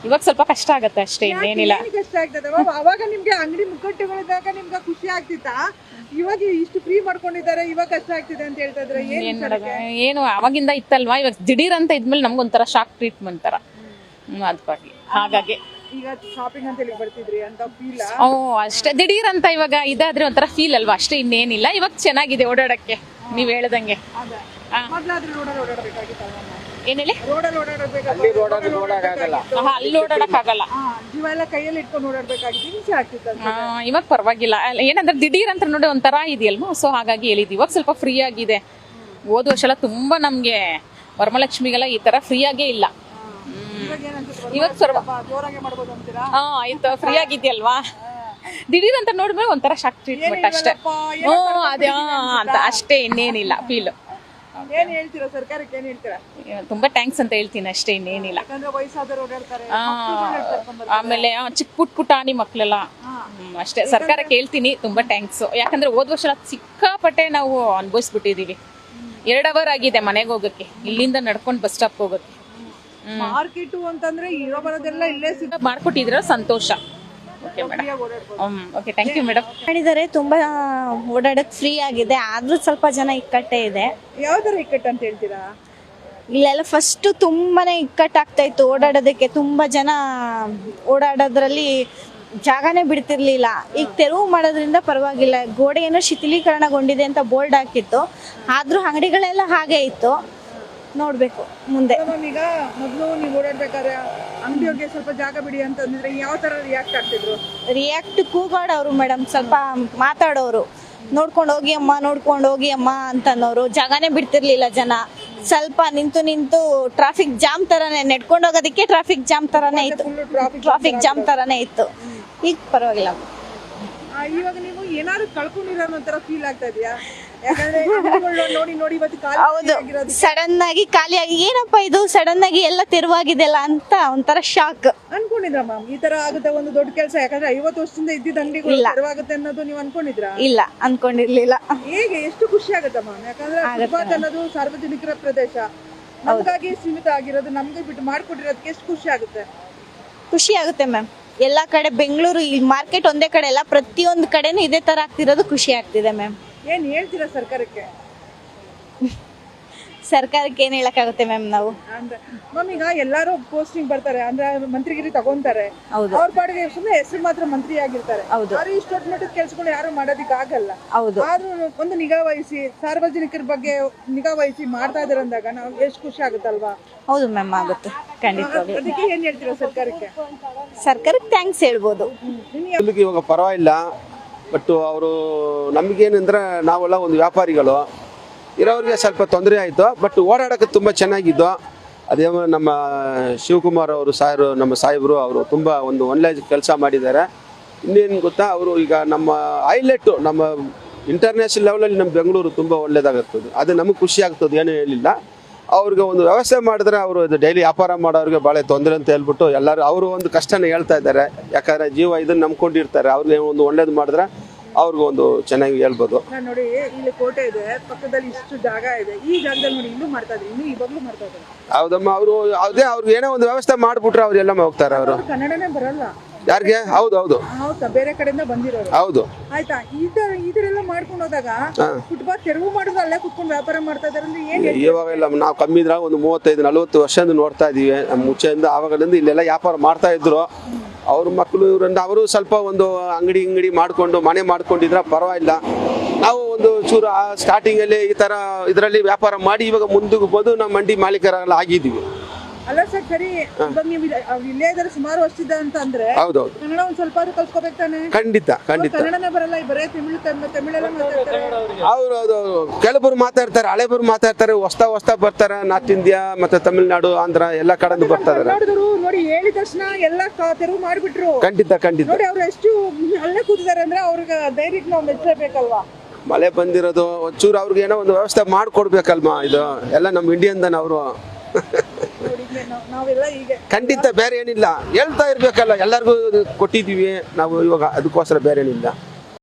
ಇವಾಗ ಸ್ವಲ್ಪ ಕಷ್ಟ ಆಗತ್ತೆ ಅಷ್ಟೇ, ಇನ್ನೇನಿಲ್ಲ. ಕಷ್ಟ ಆಗ್ತದೆ ಅವಾಗ ನಿಮ್ಗೆ ಅಂಗಡಿ ಮುಗ್ಗಟ್ಟುಗಳಿದ್ದಾಗ ನಿಮ್ಗೆ ಖುಷಿ ಆಗ್ತಿತ್ತಾ? ಇವಾಗ ಇಷ್ಟು ಫ್ರೀ ಮಾಡ್ಕೊಂಡಿದ್ದಾರೆ, ಇವಾಗ ಕಷ್ಟ ಆಗ್ತಿದೆ ಅಂತ ಹೇಳ್ತಾ ಇದ್ರೆ ಏನು ಅವಾಗಿಂದ ಇತ್ತಲ್ವಾ, ಇವಾಗ ದಿಢೀರ್ ಅಂತ ಇದ್ಮೇಲೆ ನಮ್ಗೊಂಥರ ಶಾಕ್ ಟ್ರೀಟ್ಮೆಂಟ್ ತರ. ಅದಕ್ಕಾಗಿ ಹಾಗಾಗಿ ಈಗ ಶಾಪಿಂಗ್ ಅಂತ ಹೇಳಿ ಬರ್ತಿದ್ರಿ ಅಂತ ಫೀಲ್? ಅಷ್ಟೇ, ದಿಢೀರ್ ಅಂತ ಇವಾಗ ಇದಾದ್ರೆ ಒಂಥರ ಫೀಲ್ ಅಲ್ವಾ, ಅಷ್ಟೇ, ಇನ್ನೇನಿಲ್ಲ. ಇವಾಗ ಚೆನ್ನಾಗಿದೆ ಓಡಾಡಕ್ಕೆ, ನೀವ್ ಹೇಳ್ದಂಗೆ. ಏನ್ ಹೇಳಿ? ಅಲ್ಲಿ ಓಡಾಡಕ್ ಆಗಲ್ಲ, ಇವಾಗ ಪರವಾಗಿಲ್ಲ. ಏನಂದ್ರೆ ದಿಢೀರ್ ಅಂತ ನೋಡಿ ಒಂಥರ ಇದೆಯಲ್ವಾ, ಸೊ ಹಾಗಾಗಿ ಹೇಳಿದ್ವಿ. ಇವಾಗ ಸ್ವಲ್ಪ ಫ್ರೀ ಆಗಿದೆ. ಹೋದ ವರ್ಷ ಎಲ್ಲ ತುಂಬಾ ನಮ್ಗೆ ವರಮಲಕ್ಷ್ಮಿಗೆಲ್ಲ ಈ ತರ ಫ್ರೀ ಆಗೇ ಇಲ್ಲ. ಇವಾಗ ಆಯ್ತು, ಫ್ರೀ ಆಗಿದ್ಯಲ್ವಾ, ದಿಢೀರ್ ಅಂತ ನೋಡಿದ್ಮೇಲೆ ಒಂಥರ ಶಾಕ್ ಟ್ರೀಟ್ಮೆಂಟ್ ಅಷ್ಟೇ. ಅದೇ ಅಂತ ಅಷ್ಟೇ, ಇನ್ನೇನಿಲ್ಲ ಫೀಲ್. ಏನ್ ಹೇಳ್ತೀರಾ ಸರ್ಕಾರಕ್ಕೆ? ಏನ್ ಹೇಳ್ತೀರಾ? ತುಂಬಾ ಥ್ಯಾಂಕ್ಸ್ ಅಂತ ಹೇಳ್ತೀನಿ ಅಷ್ಟೇ, ಇನ್ನೇನಿಲ್ಲ. ಆಮೇಲೆ ಚಿಕ್ಕ ಪುಟಾಣಿ ಮಕ್ಳೆಲ್ಲ ಅಷ್ಟೇ, ಸರ್ಕಾರಕ್ಕೆ ಹೇಳ್ತೀನಿ ತುಂಬಾ ಥ್ಯಾಂಕ್ಸ್. ಯಾಕಂದ್ರೆ ಹೋದ್ ವರ್ಷ ಸಿಕ್ಕಾಪಟ್ಟೆ ನಾವು ಅನುಭವಿಸ್ಬಿಟ್ಟಿದೀವಿ. 2 ಅವರ್ ಆಗಿದೆ ಮನೆಗೆ ಹೋಗಕ್ಕೆ, ಇಲ್ಲಿಂದ ನಡ್ಕೊಂಡು ಬಸ್ ಸ್ಟಾಪ್ ಹೋಗಕ್ಕೆ. ಮಾರ್ಕೆಟ್ ಅಂತಂದ್ರೆ ಇರೋ ಬರೋದೆಲ್ಲ ಇಲ್ಲೇ ಮಾಡ್ಕೊಟ್ಟಿದ್ರ ಸಂತೋಷ. Okay madam, okay, thank you madam. ಮಾಡಿದ್ದಾರೆ, ತುಂಬಾ ಓಡಾಡಕ್ ಫ್ರೀ ಆಗಿದೆ. ಆದ್ರೂ ಸ್ವಲ್ಪ ಜನ ಇಕ್ಕಟ್ಟೆ ಇದೆ. ಯಾವ ತರ ಇಕ್ಕಟ್ಟು ಅಂತ ಹೇಳ್ತೀರಾ? ಇಲ್ಲೆಲ್ಲ ಫಸ್ಟ್ ತುಂಬಾನೇ ಇಕ್ಕಟ್ಟಾಗ್ತಾ ಇತ್ತು ಓಡಾಡೋದಕ್ಕೆ. ತುಂಬಾ ಜನ ಓಡಾಡೋದ್ರಲ್ಲಿ ಜಾಗನೇ ಬಿಡ್ತಿರ್ಲಿಲ್ಲ. ಈಗ ತೆರವು ಮಾಡೋದ್ರಿಂದ ಪರವಾಗಿಲ್ಲ. ಗೋಡೆ ಏನೋ ಶಿಥಿಲೀಕರಣಗೊಂಡಿದೆ ಅಂತ ಬೋರ್ಡ್ ಹಾಕಿತ್ತು, ಆದ್ರೂ ಅಂಗಡಿಗಳೆಲ್ಲ ಹಾಗೆ ಇತ್ತು. ನೋಡ್ಬೇಕು ಮುಂದೆ. ಈಗ ಮೊದಲು ನೀವು ಓಡಾಡ್ಬೇಕಾದ್ರೆ ಅಂಗಡಿಯವ್ರಿಗೆ ಸ್ವಲ್ಪ ಜಾಗ ಬಿಡಿ ಅಂತಂದ್ರೆ ಯಾವ ತರ ರಿಯಾಕ್ಟ್ ಆಗ್ತಿದ್ರು? ರಿಯಾಕ್ಟ್ ಕೂಗಾಡೋರು ಮೇಡಮ್, ಸ್ವಲ್ಪ ಮಾತಾಡೋರು. ನೋಡ್ಕೊಂಡು ಹೋಗಿ ಅಮ್ಮ, ನೋಡ್ಕೊಂಡು ಹೋಗಿ ಅಮ್ಮ ಅಂತನೋರು. ಜಾಗನೇ ಬಿಡ್ತಿರ್ಲಿಲ್ಲ ಜನ. ಸ್ವಲ್ಪ ನಿಂತು ಟ್ರಾಫಿಕ್ ಜಾಮ್ ತರಾನೇ, ನೆಡ್ಕೊಂಡು ಹೋಗೋದಕ್ಕೆ ಟ್ರಾಫಿಕ್ ಜಾಮ್ ತರಾನೇ ಇತ್ತು. ಟ್ರಾಫಿಕ್ ಜಾಮ್ ತರಾನೇ ಇತ್ತು. ಈಗ ಪರವಾಗಿಲ್ಲ. ಇವಾಗ ನೀವು ಏನಾದ್ರು ಕಳ್ಕೊಂಡಿರೋ ಒಂಥರ ಫೀಲ್ ಆಗ್ತಾ ಇದೆಯಾ? ಹೌದು, ಸಡನ್ ಆಗಿ ಖಾಲಿಯಾಗಿ ಏನಪ್ಪ ಇದು ಸಡನ್ ಆಗಿ ಎಲ್ಲ ತೆರವಾಗಿದೆಲ್ಲ ಅಂತ ಒಂಥರ ಶಾಕ್. ಅನ್ಕೊಂಡಿದ್ರ ಮ್ಯಾಮ್ ಈ ತರ ಆಗುತ್ತೆ ಒಂದು ದೊಡ್ಡ ಕೆಲಸ? ಯಾಕಂದ್ರೆ 50 ವರ್ಷದಿಂದ ಇದ್ದಿದ್ದ ಅಂಗಡಿಗಳು ತೆರವಾಗುತ್ತೆ ಅನ್ನೋದು ನೀವು ಅನ್ಕೊಂಡಿದ್ರಾ? ಇಲ್ಲ, ಅನ್ಕೊಂಡಿರ್ಲಿಲ್ಲ. ಹೇಗೆ ಎಷ್ಟು ಖುಷಿ ಆಗುತ್ತೆ ಮ್ಯಾಮ್? ಯಾಕಂದ್ರೆ ಫುಟ್ಪಾತ್ ಅನ್ನೋದು ಸಾರ್ವಜನಿಕರ ಪ್ರದೇಶ, ನಮಗಾಗಿ ಸೀಮಿತ ಆಗಿರೋದು, ನಮ್ಗೆ ಬಿಟ್ಟು ಮಾಡ್ಕೊಟ್ಟಿರೋದಕ್ಕೆ ಎಷ್ಟು ಖುಷಿ ಆಗುತ್ತೆ? ಖುಷಿ ಆಗುತ್ತೆ ಮ್ಯಾಮ್. ಎಲ್ಲಾ ಕಡೆ ಬೆಂಗಳೂರು ಮಾರ್ಕೆಟ್ ಒಂದೇ ಕಡೆ ಅಲ್ಲ, ಪ್ರತಿಯೊಂದು ಕಡೆನೂ ಇದೇ ತರ ಆಗ್ತಿರೋದು ಖುಷಿ ಆಗ್ತಿದೆ ಮ್ಯಾಮ್. ಏನ್ ಹೇಳ್ತೀರಾ ಸರ್ಕಾರಕ್ಕೆ? ಸರ್ಕಾರಕ್ಕೆ ಏನ್ ಹೇಳಕ್ಕಾಗುತ್ತೆ ಮ್ಯಾಮ್ ನಾವು? ಅಂದ್ರೆ ಮ್ಯಾಮ್ ಈಗ ಎಲ್ಲಾರು ಪೋಸ್ಟಿಂಗ್ ಬರ್ತಾರೆ, ಅಂದ್ರೆ ಮಂತ್ರಿಗಿರಿ ತಗೊಂತಾರೆ, ಅವ್ರ ಪಾಡಿಗೆ ಸುಮ್ಮನೆ ಹೆಸರು ಮಾತ್ರ ಮಂತ್ರಿ ಆಗಿರ್ತಾರೆ. ಯಾರು ಇಷ್ಟು ದೊಡ್ಡ ಮಟ್ಟದ ಕೆಲ್ಸಗಳು ಯಾರು ಮಾಡೋದಿಕ್ ಆಗಲ್ಲ. ಆದ್ರೂ ಒಂದು ನಿಗಾ ವಹಿಸಿ ಸಾರ್ವಜನಿಕರ ಬಗ್ಗೆ ನಿಗಾ ವಹಿಸಿ ಮಾಡ್ತಾ ಇದಾರೆ ಅಂದಾಗ ನಾವು ಎಷ್ಟು ಖುಷಿ ಆಗುತ್ತಲ್ವಾ? ಹೌದು ಮ್ಯಾಮ್, ಆಗುತ್ತೆ ಖಂಡಿತ. ಅದಕ್ಕೆ ಏನ್ ಹೇಳ್ತೀರಾ ಸರ್ಕಾರಕ್ಕೆ? ಸರ್ಕಾರಕ್ಕೆ ಥ್ಯಾಂಕ್ಸ್ ಹೇಳ್ಬೋದು. ಇವಾಗ ಪರವಾಗಿಲ್ಲ, ಬಟ್ ಅವರು ನಮಗೇನಂದ್ರೆ ನಾವೆಲ್ಲ ಒಂದು ವ್ಯಾಪಾರಿಗಳು ಇರೋರಿಗೆ ಸ್ವಲ್ಪ ತೊಂದರೆ ಆಯಿತು. ಬಟ್ ಓಡಾಡೋಕ್ಕೆ ತುಂಬ ಚೆನ್ನಾಗಿದ್ದು. ಅದೇ ನಮ್ಮ ಶಿವಕುಮಾರ್ ಅವರು ನಮ್ಮ ಸಾಹೇಬರು ಅವರು ತುಂಬ ಒಂದು ಒಳ್ಳೆ ಕೆಲಸ ಮಾಡಿದ್ದಾರೆ. ಇನ್ನೇನು ಗೊತ್ತಾ, ಅವರು ಈಗ ನಮ್ಮ ಹೈಲೈಟು ನಮ್ಮ ಇಂಟರ್ನ್ಯಾಷನಲ್ ಲೆವೆಲಲ್ಲಿ ನಮ್ಮ ಬೆಂಗಳೂರು ತುಂಬ ಒಳ್ಳೇದಾಗುತ್ತದೆ. ಅದು ನಮಗೆ ಖುಷಿ ಆಗ್ತದೆ, ಏನೂ ಹೇಳಿಲ್ಲ. ಅವ್ರಿಗೆ ಒಂದು ವ್ಯವಸ್ಥೆ ಮಾಡಿದ್ರೆ ಅವರು ಡೈಲಿ ವ್ಯಾಪಾರ ಮಾಡೋರಿಗೆ ಭಾಳ ತೊಂದರೆ ಅಂತ ಹೇಳ್ಬಿಟ್ಟು ಎಲ್ಲರೂ ಅವರು ಒಂದು ಕಷ್ಟನ ಹೇಳ್ತಾ ಇದ್ದಾರೆ. ಯಾಕಂದರೆ ಜೀವ ಇದನ್ನು ನಂಬ್ಕೊಂಡಿರ್ತಾರೆ. ಅವ್ರಿಗೆ ಒಂದು ಒಳ್ಳೇದು ಮಾಡಿದ್ರೆ ಅವ್ರಿಗೂ ಒಂದು ಚೆನ್ನಾಗಿ ಹೇಳ್ಬೋದು. ನೋಡಿ, ಇಲ್ಲಿ ಕೋಟೆ ಇದೆ, ಪಕ್ಕದಲ್ಲಿ ಇಷ್ಟು ಜಾಗ ಇದೆ, ಈ ಜಾಗದಲ್ಲಿ ನೋಡಿ ಇನ್ನೂ ಮಾಡ್ತಾ ಇದ್ದಾರೆ, ಇನ್ನೂ ಇವಾಗಲೂ ಮಾಡ್ತಾ ಇದ್ದಾರೆ. ಹೌದಮ್ಮ, ಅವರು ಅದೇ ಅವ್ರಿಗೆ ಏನೋ ಒಂದು ವ್ಯವಸ್ಥೆ ಮಾಡಿಬಿಟ್ರೆ ಅವ್ರೆಲ್ಲ ಹೋಗ್ತಾರೆ. ಅವರು ಕನ್ನಡನೇ ಬರಲ್ಲ ಯಾರಿಗೆ? ಹೌದು, ಬೇರೆ ಕಡೆಯಿಂದ ಬಂದಿರೋರು. ಹೌದು, ಆಯ್ತಾ? ಇದರೆಲ್ಲ ಮಾಡ್ಕೊಂಡು ಹೋದಾಗ ಫುಟ್ಪಾತ್ ತೆರವು ಮಾಡಿದ್ರೆ ಅಲ್ಲೇ ಕುತ್ಕೊಂಡು ವ್ಯಾಪಾರ ಮಾಡ್ತಾ ಇದಾರೆ ಅಂದ್ರೆ ಏನ್? ಇವಾಗೆಲ್ಲ ನಾವು ಕಮ್ಮಿ ಇದ್ರೆ ಒಂದು 35-40 ವರ್ಷದಿಂದ ನೋಡ್ತಾ ಇದೀವಿ. ನಮ್ಮ ಮುಂಚೆಯಿಂದ ಆವಾಗಲಿಂದ ಇಲ್ಲೆಲ್ಲ ವ್ಯಾಪಾರ ಮಾಡ್ತಾ ಇದ್ರು. ಅವ್ರ ಮಕ್ಕಳು ಇವರಿಂದ ಅವರು ಸ್ವಲ್ಪ ಒಂದು ಅಂಗಡಿ ಮಾಡ್ಕೊಂಡು ಮನೆ ಮಾಡ್ಕೊಂಡಿದ್ರೆ ಪರವಾಗಿಲ್ಲ. ನಾವು ಒಂದು ಚೂರು ಸ್ಟಾರ್ಟಿಂಗಲ್ಲಿ ಈ ಥರ ಇದರಲ್ಲಿ ವ್ಯಾಪಾರ ಮಾಡಿ ಇವಾಗ ಮುಂದಕ್ಕೆ ಬಂದು ನಮ್ಮ ಮಂಡಿ ಮಾಲೀಕರೆಲ್ಲ ಆಗಿದ್ದೀವಿ. ಅಲ್ಲ ಸರ್, ಸರಿ, ಇವಾಗ ನೀವು ಇಲ್ಲೇ ಇದ್ದಾರೆ ಸುಮಾರು ವರ್ಷದ ಅಂತ ಅಂದ್ರೆ ಹೌದೌದು, ಕನ್ನಡ ಒಂದ್ ಸ್ವಲ್ಪ ಆದ್ರೂ ಕಲ್ತ್ಕೋಬೇಕು ತಾನೆ? ಖಂಡಿತ. ಕನ್ನಡನೇ ಬರಲ್ಲ, ಬರೇ ತಮಿಳೆಲ್ಲ ಮಾತಾಡ್ತಾರೆ. ಹೌದು, ಕೆಲವರು ಮಾತಾಡ್ತಾರೆ, ಹಳೆಬರು ಮಾತಾಡ್ತಾರೆ, ಹೊಸ್ತಾ ಬರ್ತಾರೆ. ನಾರ್ತ್ ಇಂಡಿಯಾ ಮತ್ತೆ ತಮಿಳ್ನಾಡು, ಆಂಧ್ರ ಎಲ್ಲ ಕಡೆ ಬರ್ತಾ ಇದಾರೆ. ನೋಡಿ, ಹೇಳಿದ ತಕ್ಷಣ ಎಲ್ಲ ತೆರವು ಮಾಡ್ಬಿಟ್ರು. ಖಂಡಿತ ನೋಡಿ, ಅವ್ರು ಎಷ್ಟು ಅಲ್ಲೇ ಕೂತಿದ್ದಾರೆ ಅಂದ್ರೆ ಅವ್ರಿಗೆ ಧೈರ್ಯಕ್ಕೆ ನಾವು ಮೆಚ್ಚಲೇಬೇಕಲ್ವಾ? ಮಳೆ ಬಂದಿರೋದು ಒಂಚೂರು ಅವ್ರಿಗೆ ಏನೋ ಒಂದು ವ್ಯವಸ್ಥೆ ಮಾಡ್ಕೊಡ್ಬೇಕಲ್ವಾ? ಇದು ಎಲ್ಲ ನಮ್ಮ ಇಂಡಿಯನ್ದನ ಅವರು. ಖಂಡಿತ ಬೇರೆ ಏನಿಲ್ಲ, ಹೇಳ್ತಾ ಇರ್ಬೇಕಲ್ಲ, ಎಲ್ಲರಿಗೂ ಕೊಟ್ಟಿದೀವಿ ನಾವು ಇವಾಗ, ಅದಕ್ಕೋಸ್ಕರ ಬೇರೆ ಏನಿಲ್ಲ.